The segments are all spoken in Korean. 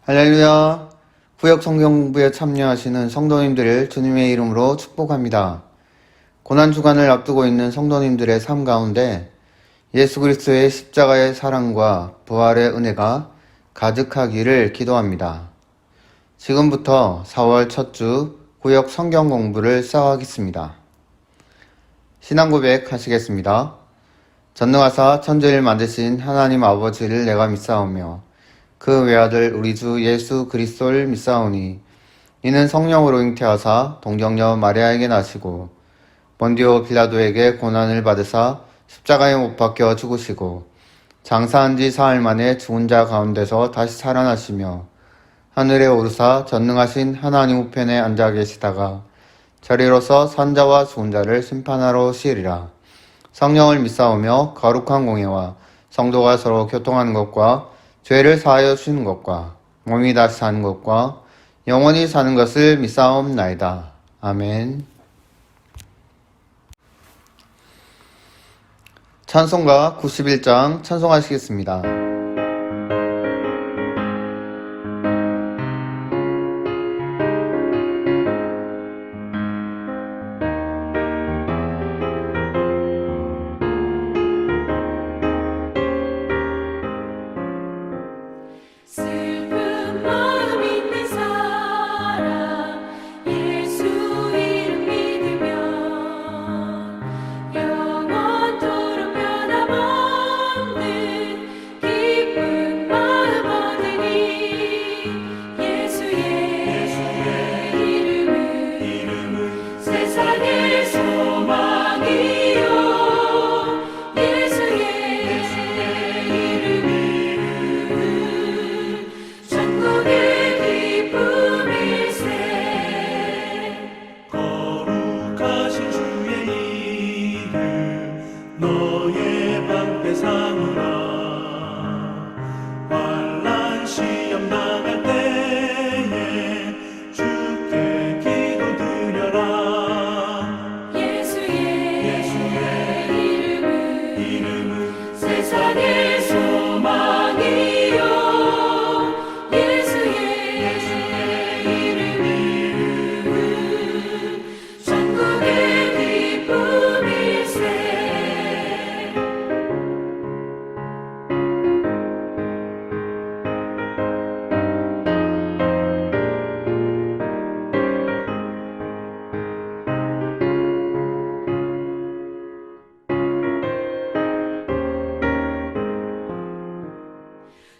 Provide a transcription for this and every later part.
할렐루야. 구역 성경 공부에 참여하시는 성도님들을 주님의 이름으로 축복합니다. 고난주간을 앞두고 있는 성도님들의 삶 가운데 예수 그리스도의 십자가의 사랑과 부활의 은혜가 가득하기를 기도합니다. 지금부터 4월 첫 주 구역 성경 공부를 시작하겠습니다. 신앙 고백 하시겠습니다. 전능하사 천지를 만드신 하나님 아버지를 내가 믿사오며 그 외아들 우리 주 예수 그리스도를 믿사오니 이는 성령으로 잉태하사 동정녀 마리아에게 나시고 본디오 빌라도에게 고난을 받으사 십자가에 못 박혀 죽으시고 장사한 지 사흘 만에 죽은 자 가운데서 다시 살아나시며 하늘에 오르사 전능하신 하나님 우편에 앉아 계시다가 저리로서 산자와 죽은 자를 심판하러 오시리라. 성령을 믿사오며 거룩한 공예와 성도가 서로 교통하는 것과 죄를 사하여 주시는 것과 몸이 다시 사는 것과 영원히 사는 것을 믿사옵나이다. 아멘. 찬송가 91장 찬송하시겠습니다.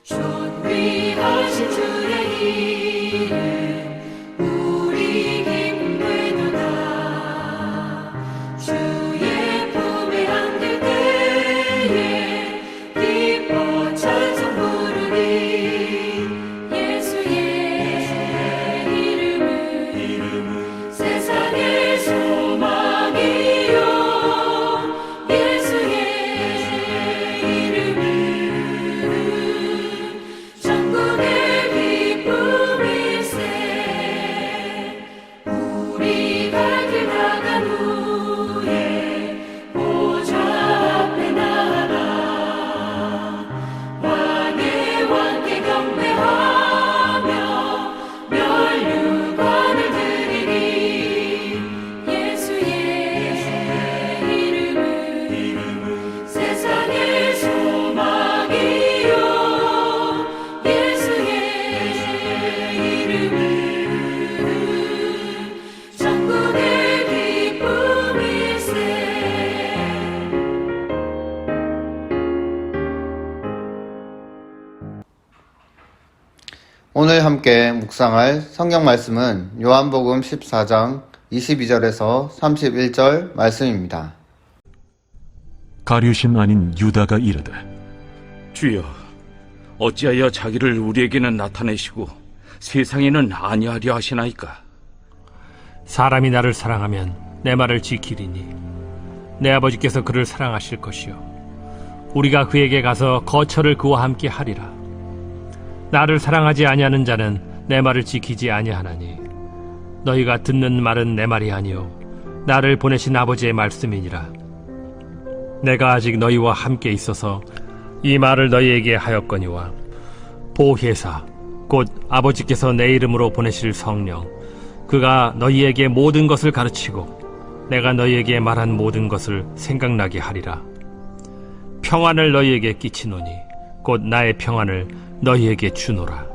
존귀하신 주의 이름 우리 기쁨 되도다. 주의 품에 안길 때에 기뻐 찬송 부르리. 예수의 이름은 세상의 소망이요. 예수의 이름은 오늘 함께 묵상할 성경 말씀은 요한복음 14장 22절에서 31절 말씀입니다. 가룟 아닌 유다가 이르되 주여, 어찌하여 자기를 우리에게는 나타내시고 세상에는 아니하려 하시나이까? 사람이 나를 사랑하면 내 말을 지키리니 내 아버지께서 그를 사랑하실 것이요 우리가 그에게 가서 거처를 그와 함께 하리라. 나를 사랑하지 아니하는 자는 내 말을 지키지 아니하나니 너희가 듣는 말은 내 말이 아니요 나를 보내신 아버지의 말씀이니라. 내가 아직 너희와 함께 있어서 이 말을 너희에게 하였거니와 보혜사 곧 아버지께서 내 이름으로 보내실 성령, 그가 너희에게 모든 것을 가르치고 내가 너희에게 말한 모든 것을 생각나게 하리라. 평안을 너희에게 끼치노니 곧 나의 평안을 너희에게 주노라.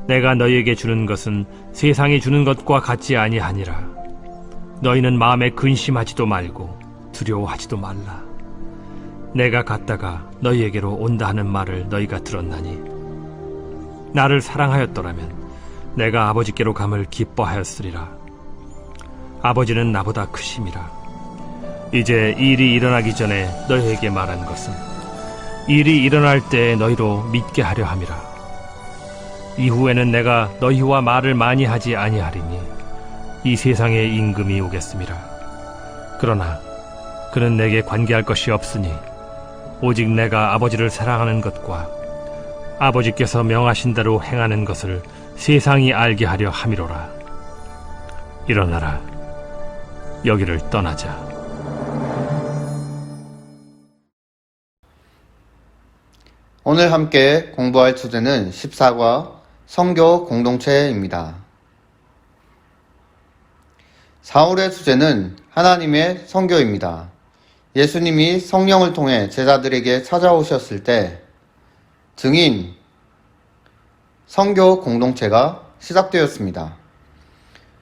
내가 너희에게 주는 것은 세상이 주는 것과 같지 아니하니라. 너희는 마음에 근심하지도 말고 두려워하지도 말라. 내가 갔다가 너희에게로 온다 하는 말을 너희가 들었나니 나를 사랑하였더라면 내가 아버지께로 감을 기뻐하였으리라. 아버지는 나보다 크심이라. 이제 일이 일어나기 전에 너희에게 말한 것은 일이 일어날 때 너희로 믿게 하려 함이라. 이후에는 내가 너희와 말을 많이 하지 아니하리니 이 세상의 임금이 오겠음이라. 그러나 그는 내게 관계할 것이 없으니 오직 내가 아버지를 사랑하는 것과 아버지께서 명하신 대로 행하는 것을 세상이 알게 하려 함이로라. 일어나라. 여기를 떠나자. 오늘 함께 공부할 주제는 14과 성교 공동체입니다. 4월의 주제는 하나님의 성교입니다. 예수님이 성령을 통해 제자들에게 찾아오셨을 때 증인 성교 공동체가 시작되었습니다.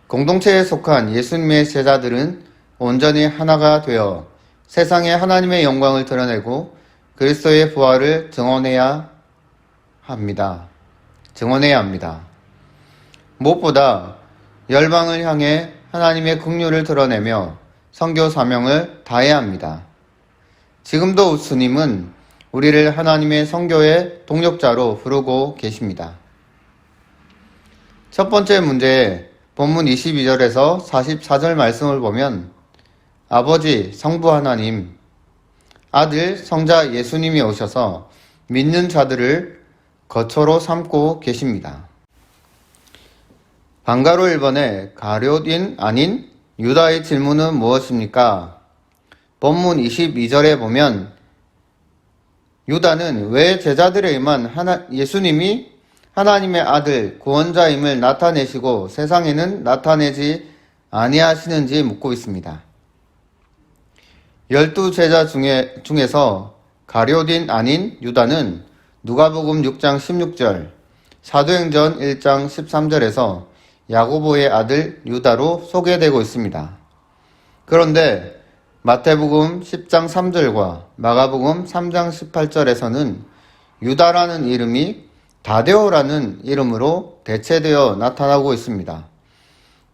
공동체에 속한 예수님의 제자들은 온전히 하나가 되어 세상에 하나님의 영광을 드러내고 그리스도의 부활을 증언해야 합니다. 무엇보다 열방을 향해 하나님의 긍휼을 드러내며 선교 사명을 다해야 합니다. 지금도 주님은 우리를 하나님의 선교의 동력자로 부르고 계십니다. 첫 번째 문제, 본문 22절에서 44절 말씀을 보면 아버지 성부 하나님, 아들 성자 예수님이 오셔서 믿는 자들을 거처로 삼고 계십니다. 방가로 1번에 가룟인 아닌 유다의 질문은 무엇입니까? 본문 22절에 보면 유다는 왜 제자들에게만 예수님이 하나님의 아들 구원자임을 나타내시고 세상에는 나타내지 아니하시는지 묻고 있습니다. 12제자 중에서 가룟인 아닌 유다는 누가복음 6장 16절, 사도행전 1장 13절에서 야고보의 아들 유다로 소개되고 있습니다. 그런데 마태복음 10장 3절과 마가복음 3장 18절에서는 유다라는 이름이 다데오라는 이름으로 대체되어 나타나고 있습니다.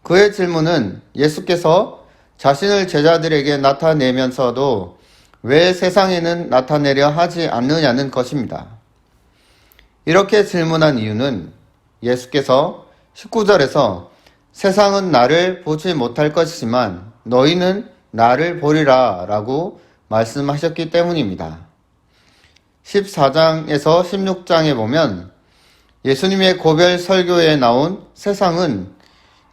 그의 질문은 예수께서 자신을 제자들에게 나타내면서도 왜 세상에는 나타내려 하지 않느냐는 것입니다. 이렇게 질문한 이유는 예수께서 19절에서 세상은 나를 보지 못할 것이지만 너희는 나를 보리라 라고 말씀하셨기 때문입니다. 14장에서 16장에 보면 예수님의 고별 설교에 나온 세상은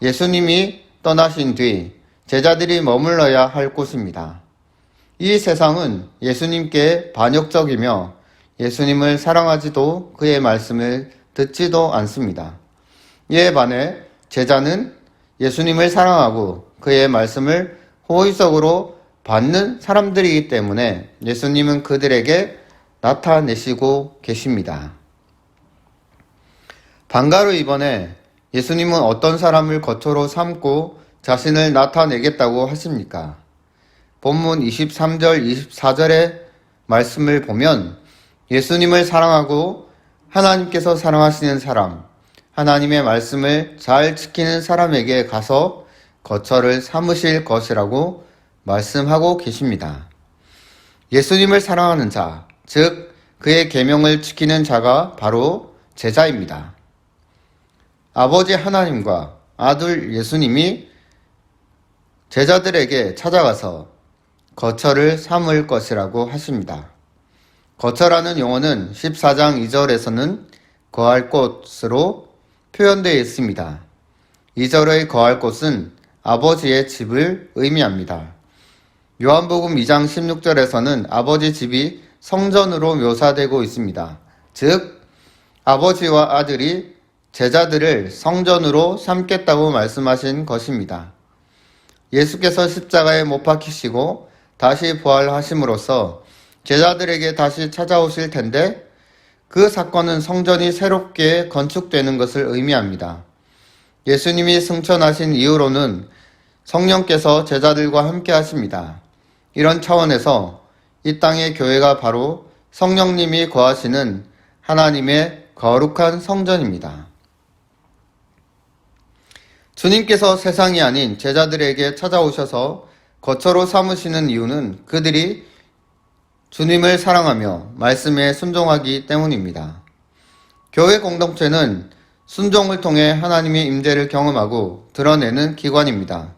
예수님이 떠나신 뒤 제자들이 머물러야 할 곳입니다. 이 세상은 예수님께 반역적이며 예수님을 사랑하지도 그의 말씀을 듣지도 않습니다. 이에 반해 제자는 예수님을 사랑하고 그의 말씀을 호의적으로 받는 사람들이기 때문에 예수님은 그들에게 나타내시고 계십니다. 방가로 이번에 예수님은 어떤 사람을 거처로 삼고 자신을 나타내겠다고 하십니까? 본문 23절, 24절의 말씀을 보면 예수님을 사랑하고 하나님께서 사랑하시는 사람, 하나님의 말씀을 잘 지키는 사람에게 가서 거처를 삼으실 것이라고 말씀하고 계십니다. 예수님을 사랑하는 자, 즉 그의 계명을 지키는 자가 바로 제자입니다. 아버지 하나님과 아들 예수님이 제자들에게 찾아가서 거처를 삼을 것이라고 하십니다. 거처라는 용어는 14장 2절에서는 거할 곳으로 표현되어 있습니다. 2절의 거할 곳은 아버지의 집을 의미합니다. 요한복음 2장 16절에서는 아버지 집이 성전으로 묘사되고 있습니다. 즉 아버지와 아들이 제자들을 성전으로 삼겠다고 말씀하신 것입니다. 예수께서 십자가에 못 박히시고 다시 부활하심으로써 제자들에게 다시 찾아오실 텐데 그 사건은 성전이 새롭게 건축되는 것을 의미합니다. 예수님이 승천하신 이후로는 성령께서 제자들과 함께 하십니다. 이런 차원에서 이 땅의 교회가 바로 성령님이 거하시는 하나님의 거룩한 성전입니다. 주님께서 세상이 아닌 제자들에게 찾아오셔서 거처로 삼으시는 이유는 그들이 주님을 사랑하며 말씀에 순종하기 때문입니다. 교회 공동체는 순종을 통해 하나님의 임재를 경험하고 드러내는 기관입니다.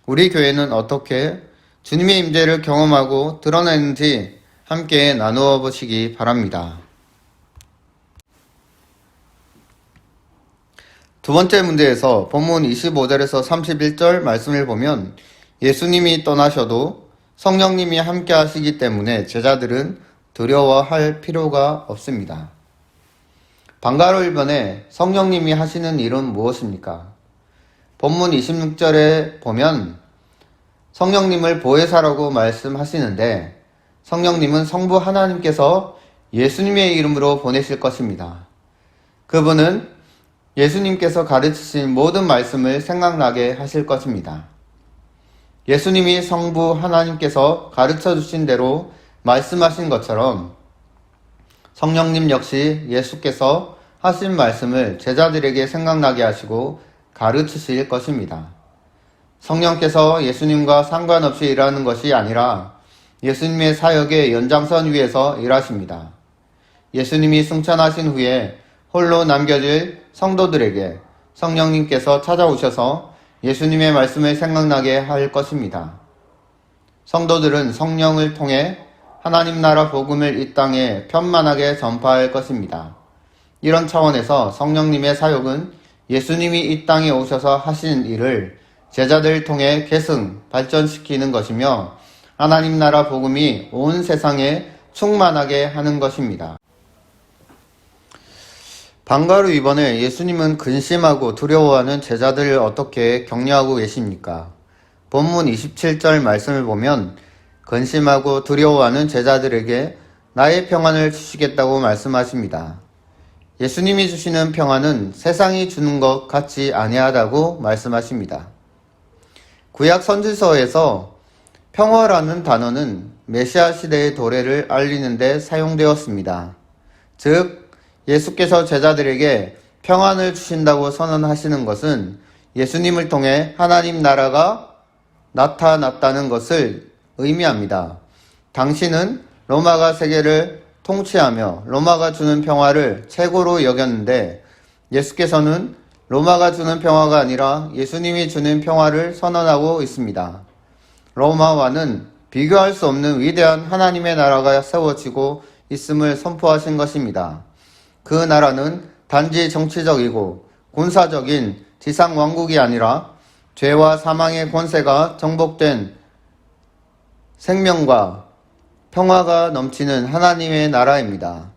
우리 교회는 어떻게 주님의 임재를 경험하고 드러내는지 함께 나누어 보시기 바랍니다. 두 번째 문제에서 본문 25절에서 31절 말씀을 보면 예수님이 떠나셔도 성령님이 함께 하시기 때문에 제자들은 두려워할 필요가 없습니다. 방가로 1번에 성령님이 하시는 일은 무엇입니까? 본문 26절에 보면 성령님을 보혜사라고 말씀하시는데 성령님은 성부 하나님께서 예수님의 이름으로 보내실 것입니다. 그분은 예수님께서 가르치신 모든 말씀을 생각나게 하실 것입니다. 예수님이 성부 하나님께서 가르쳐 주신 대로 말씀하신 것처럼 성령님 역시 예수께서 하신 말씀을 제자들에게 생각나게 하시고 가르치실 것입니다. 성령께서 예수님과 상관없이 일하는 것이 아니라 예수님의 사역의 연장선 위에서 일하십니다. 예수님이 승천하신 후에 홀로 남겨질 성도들에게 성령님께서 찾아오셔서 예수님의 말씀을 생각나게 할 것입니다. 성도들은 성령을 통해 하나님 나라 복음을 이 땅에 편만하게 전파할 것입니다. 이런 차원에서 성령님의 사역은 예수님이 이 땅에 오셔서 하신 일을 제자들을 통해 계승, 발전시키는 것이며 하나님 나라 복음이 온 세상에 충만하게 하는 것입니다. 방가루 2번에 예수님은 근심하고 두려워하는 제자들을 어떻게 격려하고 계십니까? 본문 27절 말씀을 보면 근심하고 두려워하는 제자들에게 나의 평안을 주시겠다고 말씀하십니다. 예수님이 주시는 평안은 세상이 주는 것 같지 아니하다고 말씀하십니다. 구약 선지서에서 평화라는 단어는 메시아 시대의 도래를 알리는 데 사용되었습니다. 즉 예수께서 제자들에게 평안을 주신다고 선언하시는 것은 예수님을 통해 하나님 나라가 나타났다는 것을 의미합니다. 당신은 로마가 세계를 통치하며 로마가 주는 평화를 최고로 여겼는데 예수께서는 로마가 주는 평화가 아니라 예수님이 주는 평화를 선언하고 있습니다. 로마와는 비교할 수 없는 위대한 하나님의 나라가 세워지고 있음을 선포하신 것입니다. 그 나라는 단지 정치적이고 군사적인 지상 왕국이 아니라 죄와 사망의 권세가 정복된 생명과 평화가 넘치는 하나님의 나라입니다.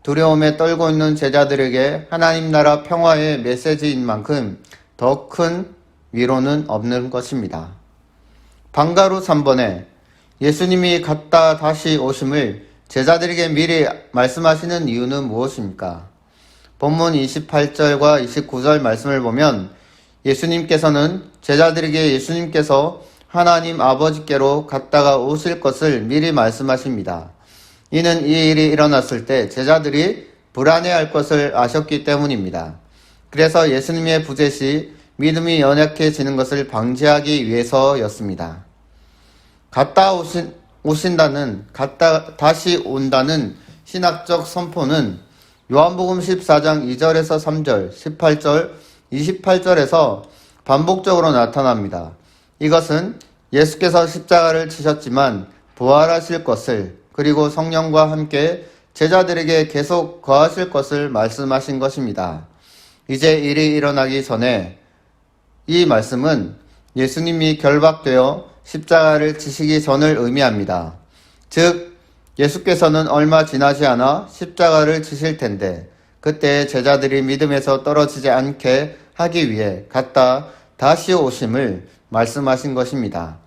두려움에 떨고 있는 제자들에게 하나님 나라 평화의 메시지인 만큼 더 큰 위로는 없는 것입니다. 방가루 3번에 예수님이 갔다 다시 오심을 제자들에게 미리 말씀하시는 이유는 무엇입니까? 본문 28절과 29절 말씀을 보면 예수님께서는 제자들에게 예수님께서 하나님 아버지께로 갔다가 오실 것을 미리 말씀하십니다. 이는 이 일이 일어났을 때 제자들이 불안해할 것을 아셨기 때문입니다. 그래서 예수님의 부재 시 믿음이 연약해지는 것을 방지하기 위해서였습니다. 다시 온다는 신학적 선포는 요한복음 14장 2절에서 3절, 18절, 28절에서 반복적으로 나타납니다. 이것은 예수께서 십자가를 지셨지만 부활하실 것을 그리고 성령과 함께 제자들에게 계속 거하실 것을 말씀하신 것입니다. 이제 일이 일어나기 전에 이 말씀은 예수님이 결박되어 십자가를 지시기 전을 의미합니다. 즉 예수께서는 얼마 지나지 않아 십자가를 지실 텐데 그때 제자들이 믿음에서 떨어지지 않게 하기 위해 갔다 다시 오심을 말씀하신 것입니다.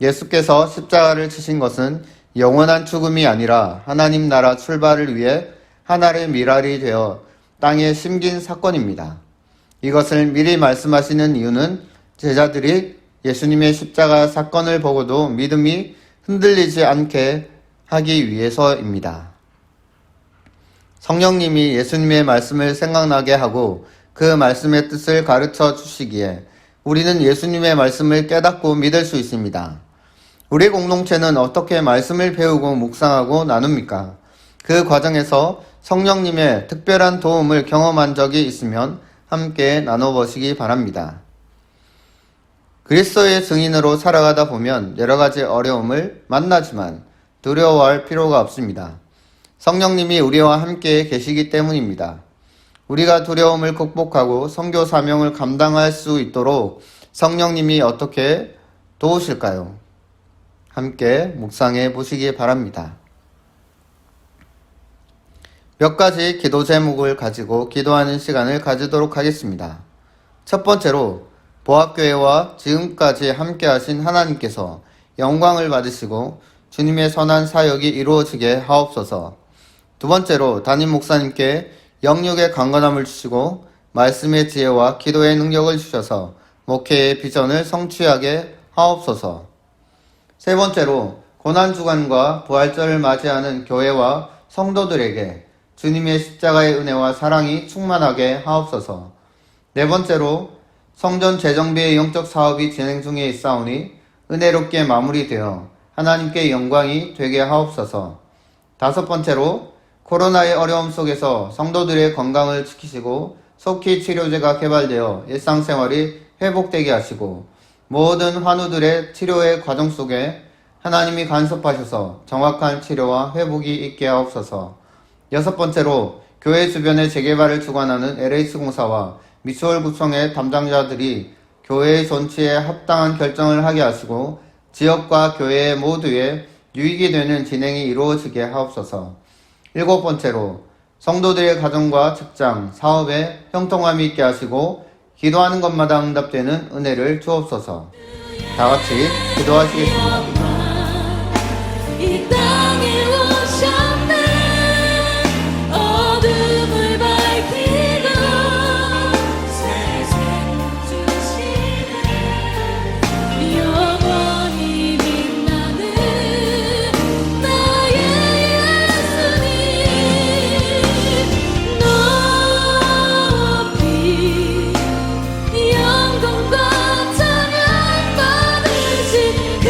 예수께서 십자가를 치신 것은 영원한 죽음이 아니라 하나님 나라 출발을 위해 하늘의 미랄이 되어 땅에 심긴 사건입니다. 이것을 미리 말씀하시는 이유는 제자들이 예수님의 십자가 사건을 보고도 믿음이 흔들리지 않게 하기 위해서입니다. 성령님이 예수님의 말씀을 생각나게 하고 그 말씀의 뜻을 가르쳐 주시기에 우리는 예수님의 말씀을 깨닫고 믿을 수 있습니다. 우리 공동체는 어떻게 말씀을 배우고 묵상하고 나눕니까? 그 과정에서 성령님의 특별한 도움을 경험한 적이 있으면 함께 나눠보시기 바랍니다. 그리스도의 증인으로 살아가다 보면 여러 가지 어려움을 만나지만 두려워할 필요가 없습니다. 성령님이 우리와 함께 계시기 때문입니다. 우리가 두려움을 극복하고 선교 사명을 감당할 수 있도록 성령님이 어떻게 도우실까요? 함께 묵상해 보시기 바랍니다. 몇 가지 기도 제목을 가지고 기도하는 시간을 가지도록 하겠습니다. 첫 번째로 보합교회와 지금까지 함께 하신 하나님께서 영광을 받으시고 주님의 선한 사역이 이루어지게 하옵소서. 두 번째로 담임 목사님께 영육의 강건함을 주시고 말씀의 지혜와 기도의 능력을 주셔서 목회의 비전을 성취하게 하옵소서. 세 번째로 고난주간과 부활절을 맞이하는 교회와 성도들에게 주님의 십자가의 은혜와 사랑이 충만하게 하옵소서. 네 번째로 성전 재정비의 영적 사업이 진행 중에 있사오니 은혜롭게 마무리되어 하나님께 영광이 되게 하옵소서. 다섯 번째로 코로나의 어려움 속에서 성도들의 건강을 지키시고 속히 치료제가 개발되어 일상생활이 회복되게 하시고 모든 환우들의 치료의 과정 속에 하나님이 간섭하셔서 정확한 치료와 회복이 있게 하옵소서. 여섯 번째로 교회 주변의 재개발을 주관하는 LH공사와 미추홀 구청의 담당자들이 교회의 존치에 합당한 결정을 하게 하시고 지역과 교회 모두에 유익이 되는 진행이 이루어지게 하옵소서. 일곱 번째로 성도들의 가정과 직장, 사업에 형통함이 있게 하시고 기도하는 것마다 응답되는 은혜를 주옵소서. 다 같이 기도하시겠습니다. 이 땅에 오셨네 어둠을 밝히고 세상 주시네 영원히 빛나는 나의 예수님 높이 영광과 찬양 받으신 그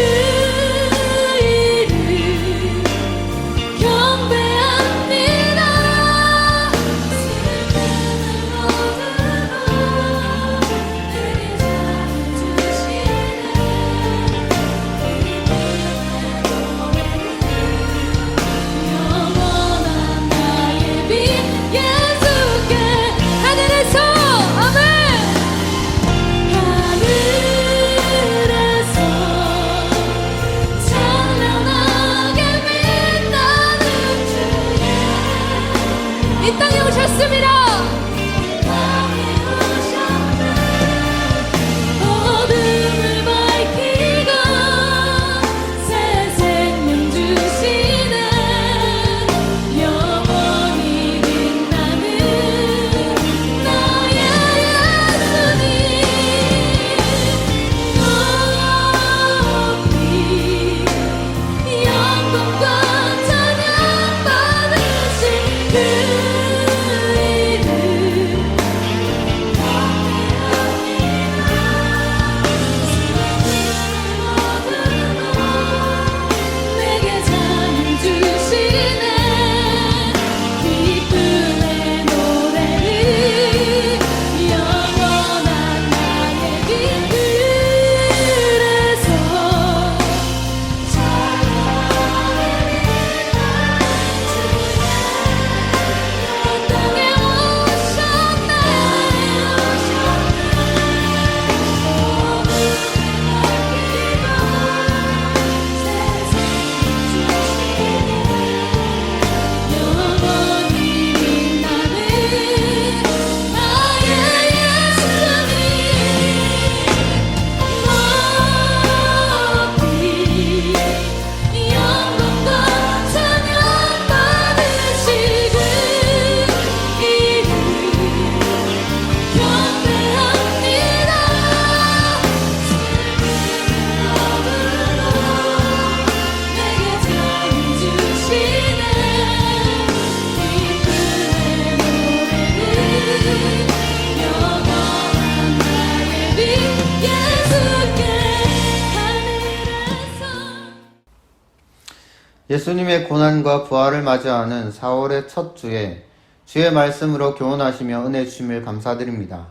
예수님의 고난과 부활을 맞이하는 4월의 첫 주에 주의 말씀으로 교훈하시며 은혜 주심을 감사드립니다.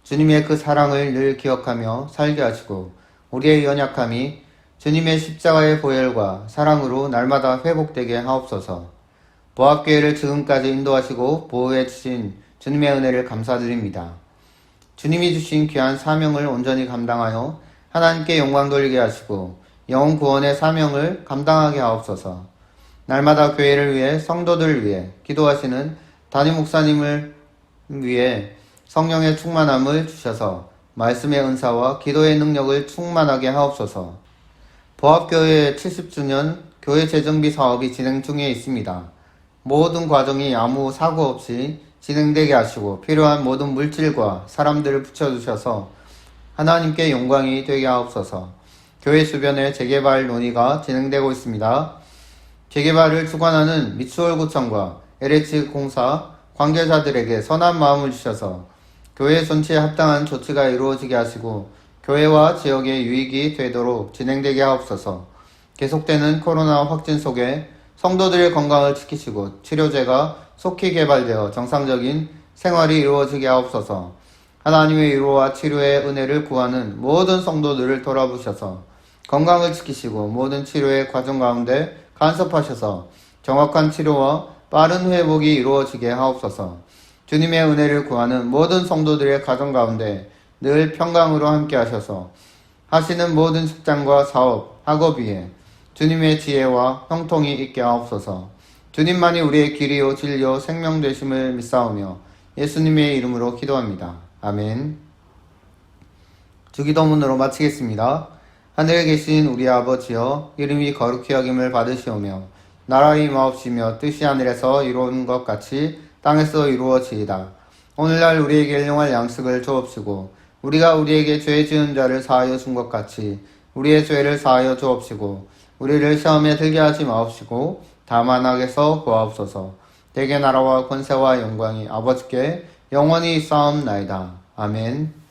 주님의 그 사랑을 늘 기억하며 살게 하시고 우리의 연약함이 주님의 십자가의 보혈과 사랑으로 날마다 회복되게 하옵소서. 보합교회를 지금까지 인도하시고 보호해 주신 주님의 은혜를 감사드립니다. 주님이 주신 귀한 사명을 온전히 감당하여 하나님께 영광 돌리게 하시고 영혼 구원의 사명을 감당하게 하옵소서. 날마다 교회를 위해 성도들을 위해 기도하시는 담임 목사님을 위해 성령의 충만함을 주셔서 말씀의 은사와 기도의 능력을 충만하게 하옵소서. 보합교회 70주년 교회 재정비 사업이 진행 중에 있습니다. 모든 과정이 아무 사고 없이 진행되게 하시고 필요한 모든 물질과 사람들을 붙여주셔서 하나님께 영광이 되게 하옵소서. 교회 주변에 재개발 논의가 진행되고 있습니다. 재개발을 주관하는 미추홀구청과 LH공사 관계자들에게 선한 마음을 주셔서 교회 전체에 합당한 조치가 이루어지게 하시고 교회와 지역의 유익이 되도록 진행되게 하옵소서. 계속되는 코로나 확진 속에 성도들의 건강을 지키시고 치료제가 속히 개발되어 정상적인 생활이 이루어지게 하옵소서. 하나님의 위로와 치료의 은혜를 구하는 모든 성도들을 돌아보셔서 건강을 지키시고 모든 치료의 과정 가운데 간섭하셔서 정확한 치료와 빠른 회복이 이루어지게 하옵소서. 주님의 은혜를 구하는 모든 성도들의 가정 가운데 늘 평강으로 함께 하셔서 하시는 모든 직장과 사업, 학업 위에 주님의 지혜와 형통이 있게 하옵소서. 주님만이 우리의 길이요 진리요 생명 되심을 믿사오며 예수님의 이름으로 기도합니다. 아멘. 주기도문으로 마치겠습니다. 하늘에 계신 우리 아버지여, 이름이 거룩히 여김을 받으시오며 나라의 임하옵시며 뜻이 하늘에서 이루어진 것 같이 땅에서 이루어지이다. 오늘날 우리에게 일용할 양식을 주옵시고 우리가 우리에게 죄 지은 자를 사하여 준 것 같이 우리의 죄를 사하여 주옵시고 우리를 시험에 들게 하지 마옵시고 다만 악에서 구하옵소서. 대개 나라와 권세와 영광이 아버지께 영원히 있사옵나이다. 아멘.